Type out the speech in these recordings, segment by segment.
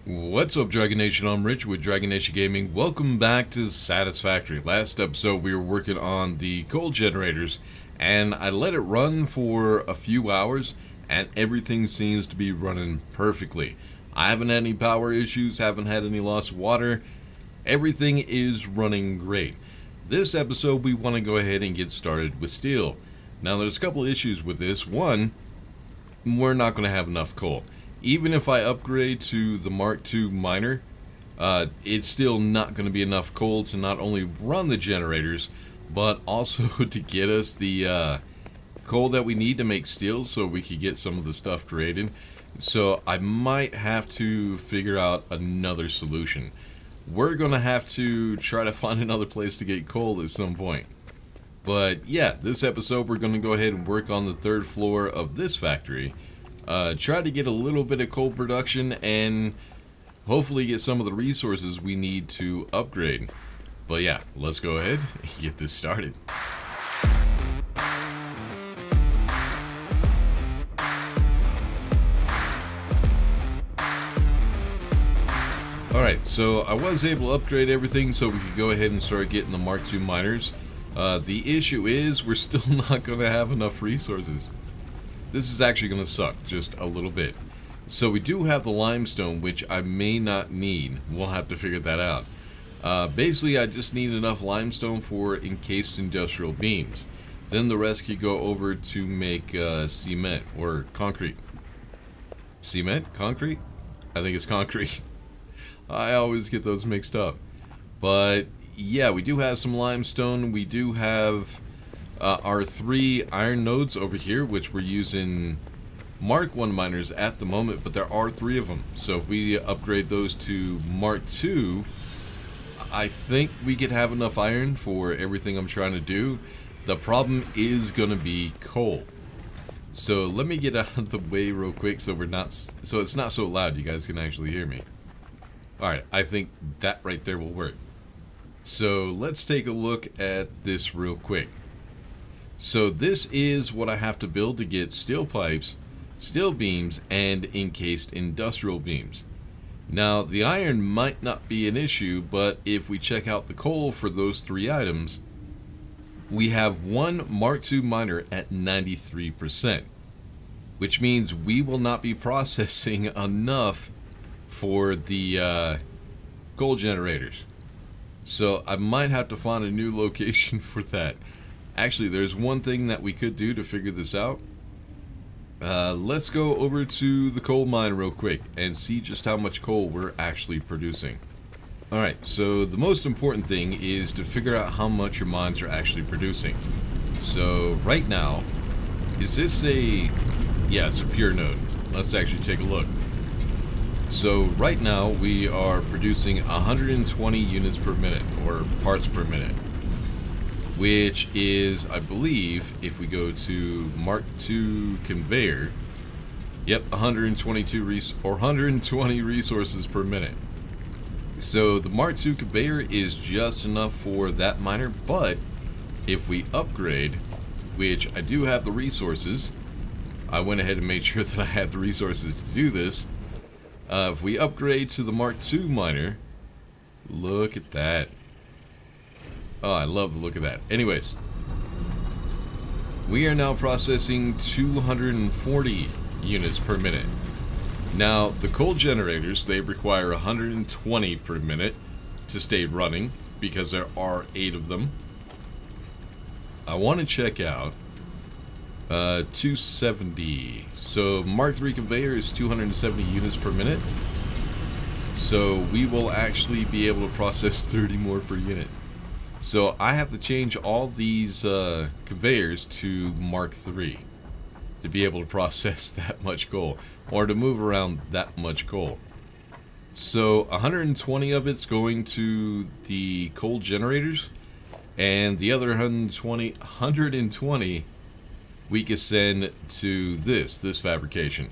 What's up, Dragon Nation? I'm Rich with Dragon Nation Gaming. Welcome back to Satisfactory. Last episode we were working on the coal generators and I let it run for a few hours and everything seems to be running perfectly. I haven't had any power issues, haven't had any loss of water. Everything is running great. This episode we want to go ahead and get started with steel. Now there's a couple issues with this. One, we're not going to have enough coal. Even if I upgrade to the Mark II miner, it's still not going to be enough coal to not only run the generators, but also to get us the coal that we need to make steel so we could get some of the stuff created. So I might have to figure out another solution. We're going to have to try to find another place to get coal at some point. But yeah, this episode we're going to go ahead and work on the third floor of this factory. Try to get a little bit of coal production and hopefully get some of the resources we need to upgrade. But yeah, let's go ahead and get this started. Alright, so I was able to upgrade everything so we could go ahead and start getting the Mark II miners. The issue is we're still not going to have enough resources. This is actually going to suck just a little bit. So we do have the limestone, which I may not need. We'll have to figure that out. Basically, I just need enough limestone for encased industrial beams. Then the rest could go over to make cement or concrete. Cement? Concrete? I think it's concrete. I always get those mixed up. But yeah, we do have some limestone. We do have our 3 iron nodes over here, which we're using Mark I miners at the moment, but there are 3 of them. So if we upgrade those to Mark II, I think we could have enough iron for everything I'm trying to do. The problem is going to be coal. So let me get out of the way real quick so it's not so loud you guys can actually hear me. Alright, I think that right there will work. So let's take a look at this real quick. So this is what I have to build to get steel pipes, steel beams, and encased industrial beams. Now the iron might not be an issue, but if we check out the coal for those 3 items, we have one Mark II miner at 93%, which means we will not be processing enough for the coal generators. So I might have to find a new location for that. Actually, there's one thing that we could do to figure this out. Let's go over to the coal mine real quick and see just how much coal we're actually producing. Alright, so the most important thing is to figure out how much your mines are actually producing. So right now, is this a... yeah, it's a pure node. Let's actually take a look. So right now we are producing 120 units per minute, or parts per minute, which is, I believe, if we go to Mark II conveyor, yep, 120 resources per minute. So the Mark II conveyor is just enough for that miner, but if we upgrade, which I do have the resources, I went ahead and made sure that I had the resources to do this. If we upgrade to the Mark II miner, look at that. Oh, I love the look of that. Anyways, we are now processing 240 units per minute. Now, the coal generators, they require 120 per minute to stay running because there are 8 of them. I want to check out 270. So Mark III conveyor is 270 units per minute. So we will actually be able to process 30 more per unit. So I have to change all these conveyors to Mark III to be able to process that much coal, or to move around that much coal. So 120 of it's going to the coal generators, and the other 120 we can send to this fabrication.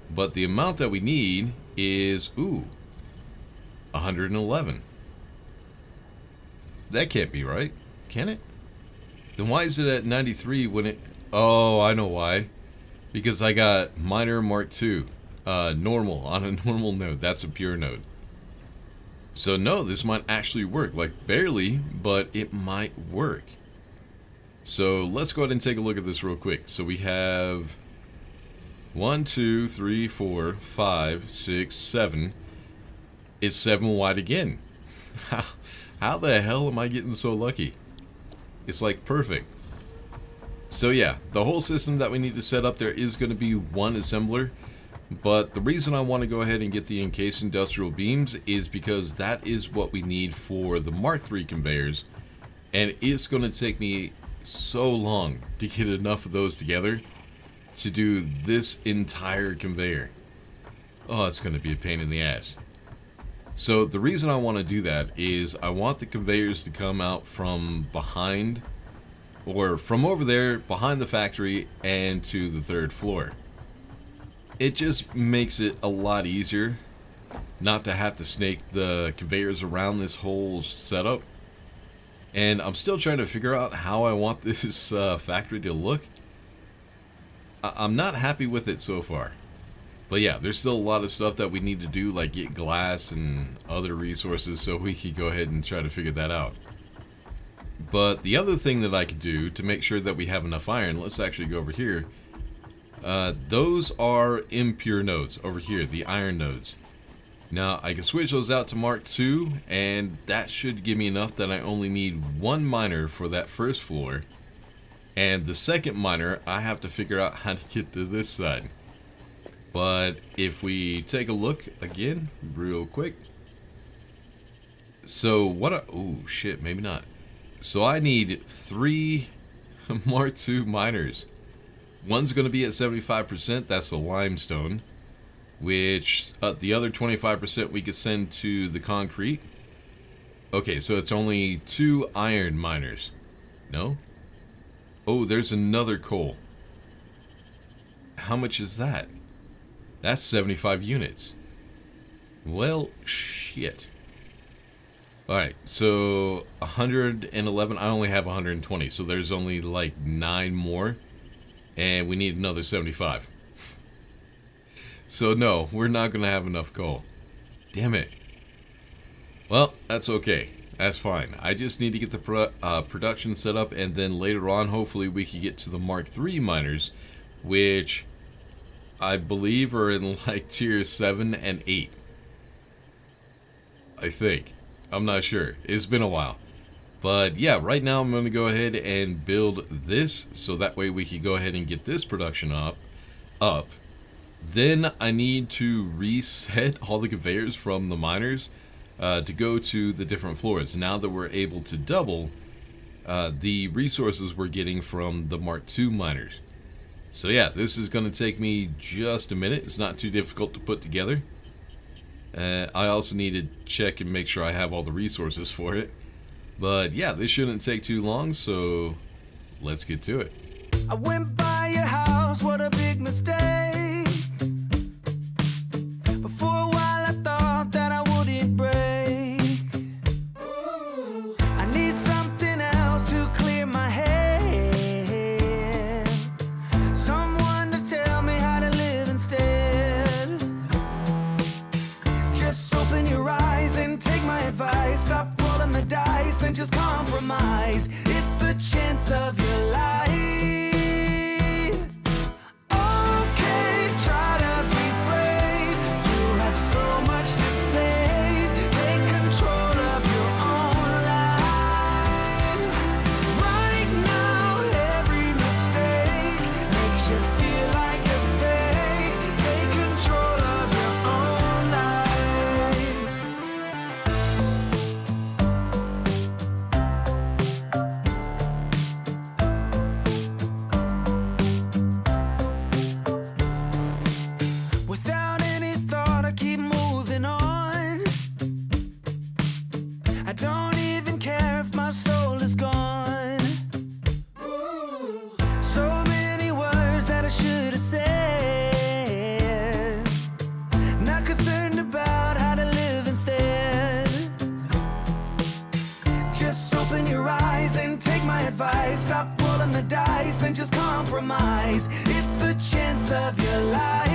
But the amount that we need is 111. That can't be right, can it? Then why is it at 93 when it... oh, I know why. Because I got miner Mark II. normal, on a normal node. That's a pure node. So no, this might actually work. Like, barely, but it might work. So let's go ahead and take a look at this real quick. So we have 1, 2, 3, 4, 5, 6, 7. It's 7 wide again. How the hell am I getting so lucky? It's like perfect. So yeah, the whole system that we need to set up there is going to be one assembler. But the reason I want to go ahead and get the encased industrial beams is because that is what we need for the Mark III conveyors. And it's going to take me so long to get enough of those together to do this entire conveyor. Oh, it's going to be a pain in the ass. So the reason I want to do that is I want the conveyors to come out from behind, or from over there behind the factory and to the 3rd floor. It just makes it a lot easier not to have to snake the conveyors around this whole setup. And I'm still trying to figure out how I want this factory to look. I'm not happy with it so far. But yeah, there's still a lot of stuff that we need to do, like get glass and other resources, so we can go ahead and try to figure that out. But the other thing that I could do to make sure that we have enough iron, let's actually go over here. Those are impure nodes over here, the iron nodes. Now I can switch those out to Mark II, and that should give me enough that I only need 1 miner for that 1st floor. And the 2nd miner, I have to figure out how to get to this side. But if we take a look again, real quick. So oh shit, maybe not. So I need 3 Mark II miners. One's going to be at 75%, that's the limestone. Which, the other 25% we could send to the concrete. Okay, so it's only 2 iron miners. No? Oh, there's another coal. How much is that? That's 75 units. Well, shit. Alright, so 111, I only have 120, so there's only like 9 more. And we need another 75. So no, we're not going to have enough coal. Damn it. Well, that's okay. That's fine. I just need to get the production set up, and then later on, hopefully, we can get to the Mark III miners, which I believe are in like tier 7 and 8. I think. I'm not sure. It's been a while. But yeah, right now I'm going to go ahead and build this, so that way we can go ahead and get this production up. Then I need to reset all the conveyors from the miners to go to the different floors. Now that we're able to double the resources we're getting from the Mark II miners. So yeah, this is going to take me just a minute. It's not too difficult to put together. I also need to check and make sure I have all the resources for it. But yeah, this shouldn't take too long, so let's get to it. I went by your house, what a big mistake. But for a while I thought that I wouldn't break. I need something else to clear my head. Someone to tell me how to live instead. Just open your eyes and take my advice. Stop rolling the dice and just compromise. It's the chance of your life. Okay, try to be brave. You have so much to save. Take control of your own life. Right now, every mistake makes you feel like a fake. Take control of your own life. Without any thought, I keep moving on. I don't even care if my soul is gone. So many words that I should have said. Not concerned about how to live instead. Just open your eyes and take my advice. Stop rolling the dice and just compromise. It's the chance of your life.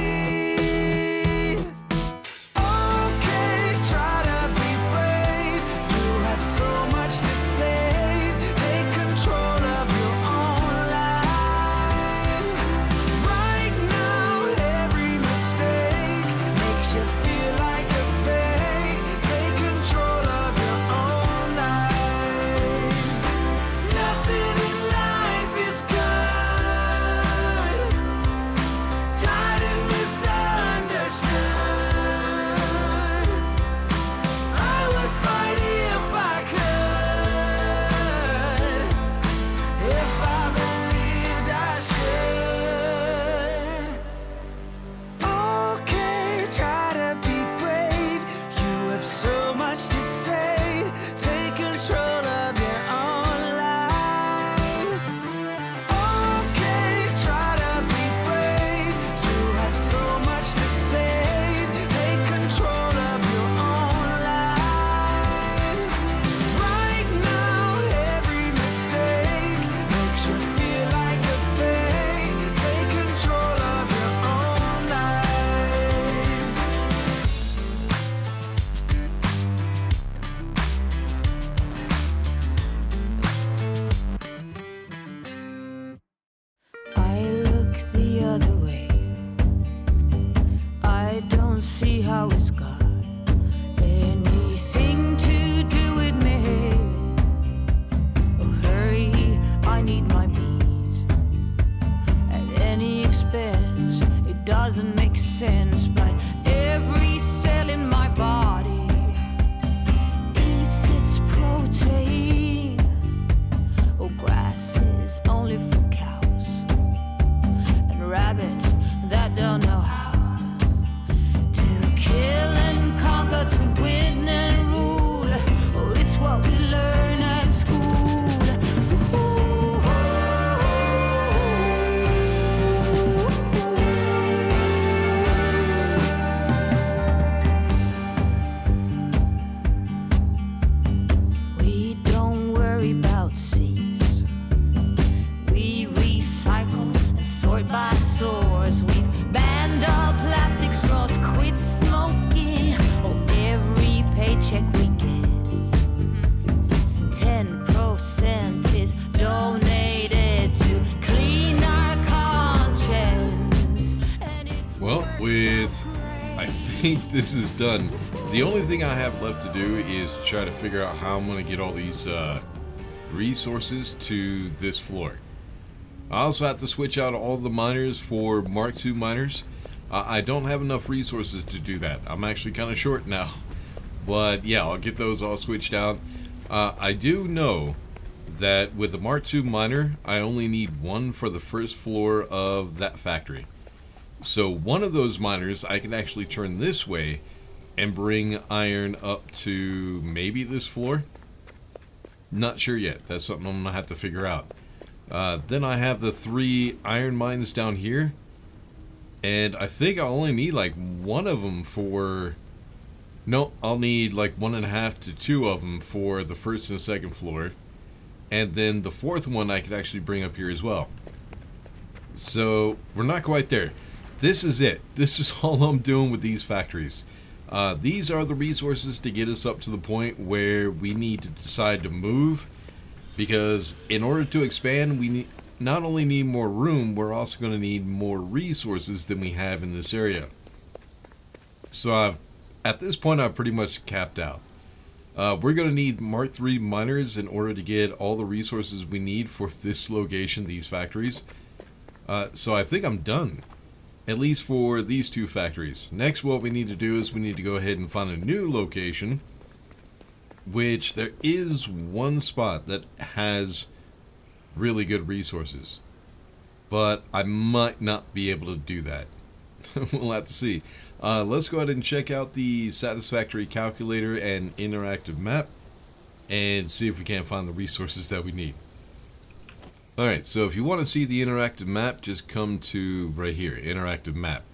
think this is done. The only thing I have left to do is to try to figure out how I'm going to get all these resources to this floor. I also have to switch out all the miners for Mark II miners. I don't have enough resources to do that. I'm actually kind of short now. But yeah, I'll get those all switched out. I do know that with the Mark II miner, I only need one for the first floor of that factory. So one of those miners I can actually turn this way and bring iron up to maybe this floor. Not sure yet. That's something I'm gonna have to figure out. Then I have the 3 iron mines down here, and I think I'll only need like one of them for... No, I'll need like 1.5 to 2 of them for the first and second floor, and then the 4th one I could actually bring up here as well. So we're not quite there. This is it. This is all I'm doing with these factories. These are the resources to get us up to the point where we need to decide to move, because in order to expand, we not only need more room, we're also going to need more resources than we have in this area. So at this point I've pretty much capped out. We're going to need Mark III miners in order to get all the resources we need for this location, these factories. So I think I'm done. At least for these 2 factories. Next, what we need to do is we need to go ahead and find a new location, which there is one spot that has really good resources, but I might not be able to do that. We'll have to see. Let's go ahead and check out the Satisfactory calculator and interactive map and see if we can't find the resources that we need. Alright, so if you want to see the interactive map, just come to right here, interactive map.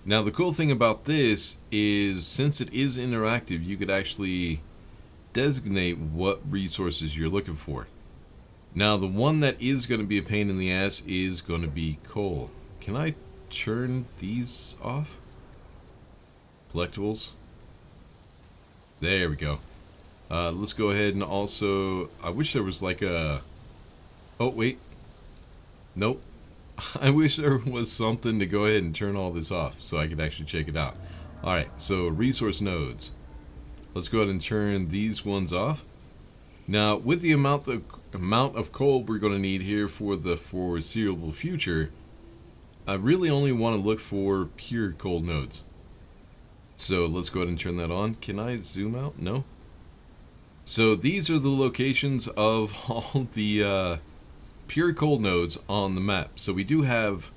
Now the cool thing about this is, since it is interactive, you could actually designate what resources you're looking for. Now the one that is going to be a pain in the ass is going to be coal. Can I turn these off? Collectibles. There we go. Let's go ahead and also, I wish there was like a... Oh, wait. Nope. I wish there was something to go ahead and turn all this off so I could actually check it out. Alright, so resource nodes. Let's go ahead and turn these ones off. Now, with the amount of coal we're going to need here for the foreseeable future, I really only want to look for pure coal nodes. So let's go ahead and turn that on. Can I zoom out? No. So these are the locations of all the pure coal nodes on the map. So we do have,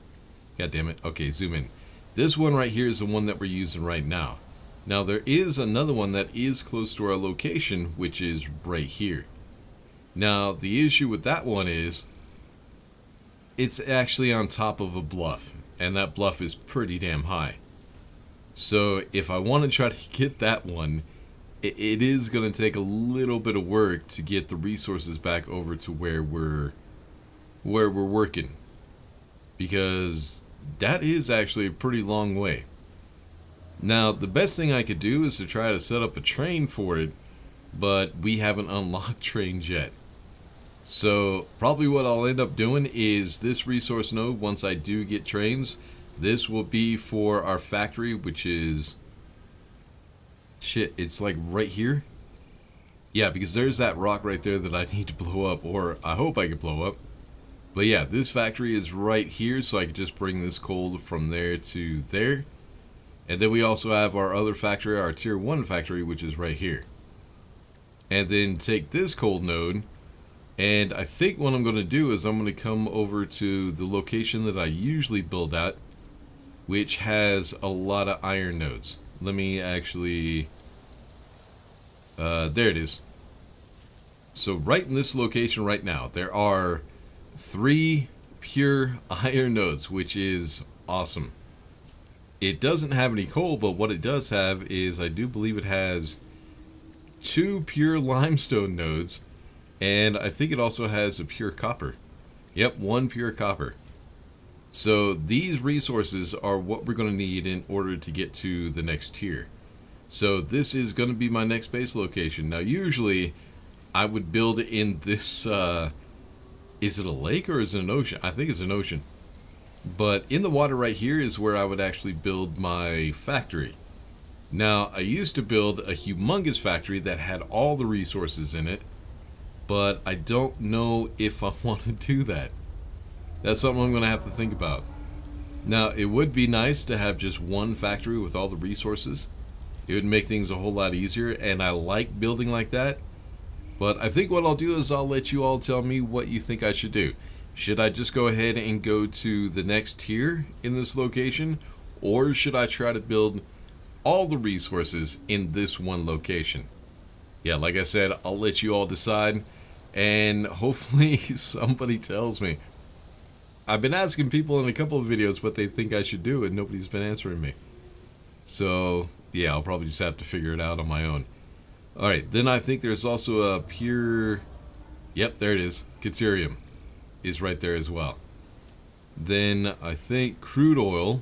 god damn it, okay, zoom in. This one right here is the one that we're using right now. Now there is another one that is close to our location, which is right here. Now the issue with that one is it's actually on top of a bluff, and that bluff is pretty damn high. So if I want to try to get that one, it is going to take a little bit of work to get the resources back over to where we're working, because that is actually a pretty long way. Now the best thing I could do is to try to set up a train for it, but we haven't unlocked trains yet. So probably what I'll end up doing is this resource node, once I do get trains, this will be for our factory, which is shit, it's like right here. Yeah, because there's that rock right there that I need to blow up, or I hope I can blow up. But yeah, this factory is right here, so I can just bring this coal from there to there. And then we also have our other factory, our tier 1 factory, which is right here. And then take this coal node, and I think what I'm going to do is I'm going to come over to the location that I usually build at, which has a lot of iron nodes. Let me actually... there it is. So right in this location right now, there are 3 pure iron nodes, which is awesome. It doesn't have any coal, but what it does have is, I do believe it has 2 pure limestone nodes, and I think it also has a pure copper. Yep, 1 pure copper. So these resources are what we're going to need in order to get to the next tier. So this is going to be my next base location. Now usually I would build it in this, is it a lake or is it an ocean? I think it's an ocean. But in the water right here is where I would actually build my factory. Now, I used to build a humongous factory that had all the resources in it, but I don't know if I want to do that. That's something I'm going to have to think about. Now, it would be nice to have just one factory with all the resources. It would make things a whole lot easier, and I like building like that. But I think what I'll do is I'll let you all tell me what you think I should do. Should I just go ahead and go to the next tier in this location, or should I try to build all the resources in this one location? Yeah, like I said, I'll let you all decide, and hopefully somebody tells me. I've been asking people in a couple of videos what they think I should do, and nobody's been answering me. So, yeah, I'll probably just have to figure it out on my own. Alright, then I think there's also a pure... Yep, there it is. Deuterium is right there as well. Then I think crude oil,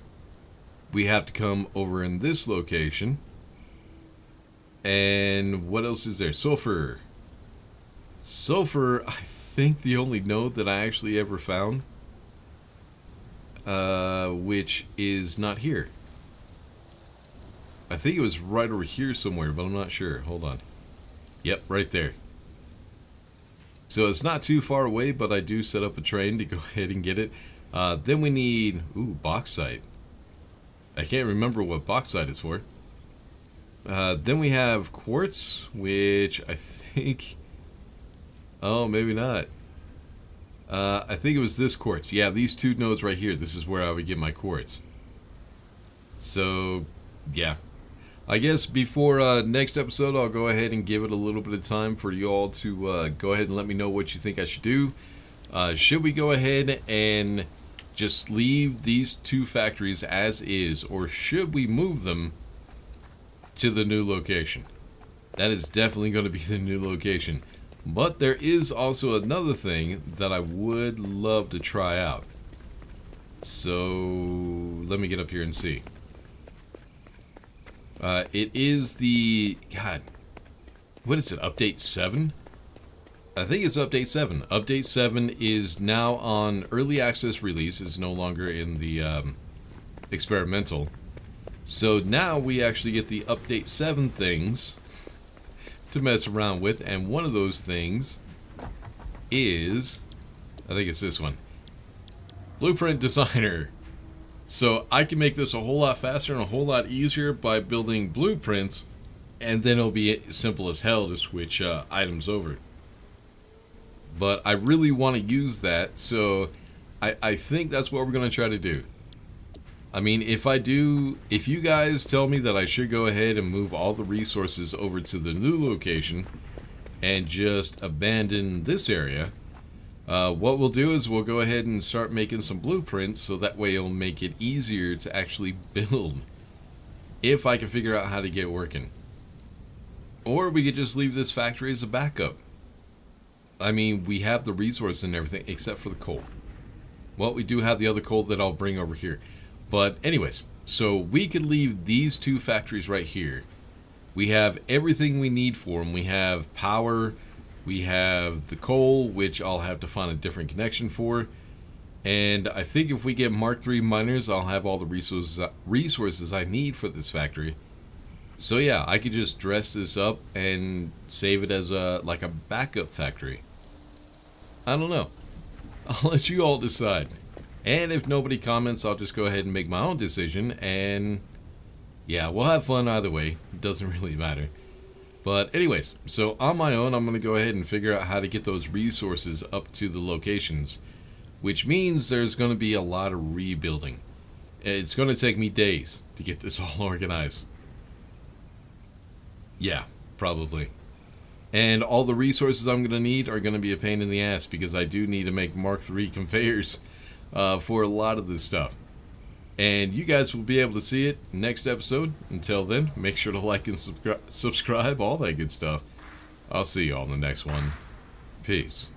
we have to come over in this location. And what else is there? Sulfur. Sulfur, I think the only node that I actually ever found, which is not here. I think it was right over here somewhere, but I'm not sure. Hold on. Yep, right there. So it's not too far away, but I do set up a train to go ahead and get it. Then we need, bauxite. I can't remember what bauxite is for. Then we have quartz, which I think... Oh, maybe not. I think it was this quartz. Yeah, these two nodes right here. This is where I would get my quartz. So, yeah. I guess before next episode, I'll go ahead and give it a little bit of time for you all to go ahead and let me know what you think I should do. Should we go ahead and just leave these two factories as is, or should we move them to the new location? That is definitely going to be the new location. But there is also another thing that I would love to try out. So let me get up here and see. It is the... God. What is it? Update 7? I think it's Update 7. Update 7 is now on early access release. It's no longer in the experimental. So now we actually get the Update 7 things to mess around with. And one of those things is... I think it's this one. Blueprint Designer. So I can make this a whole lot faster and a whole lot easier by building blueprints, and then it'll be simple as hell to switch items over. But I really want to use that, so I think that's what we're going to try to do. I mean, if you guys tell me that I should go ahead and move all the resources over to the new location and just abandon this area, what we'll do is we'll go ahead and start making some blueprints, so that way it'll make it easier to actually build, if I can figure out how to get it working. Or we could just leave this factory as a backup. I mean, we have the resources and everything except for the coal. Well, we do have the other coal that I'll bring over here. But anyways, so we could leave these two factories right here. We have everything we need for them. We have power. We have the coal, which I'll have to find a different connection for. And I think if we get Mark III miners, I'll have all the resources I need for this factory. So yeah, I could just dress this up and save it as like a backup factory. I don't know. I'll let you all decide. And if nobody comments, I'll just go ahead and make my own decision. And yeah, we'll have fun either way. It doesn't really matter. But anyways, so on my own, I'm going to go ahead and figure out how to get those resources up to the locations. Which means there's going to be a lot of rebuilding. It's going to take me days to get this all organized. Yeah, probably. And all the resources I'm going to need are going to be a pain in the ass, because I do need to make Mark III conveyors for a lot of this stuff. And you guys will be able to see it next episode. Until then, make sure to like and subscribe, all that good stuff. I'll see you all in the next one. Peace.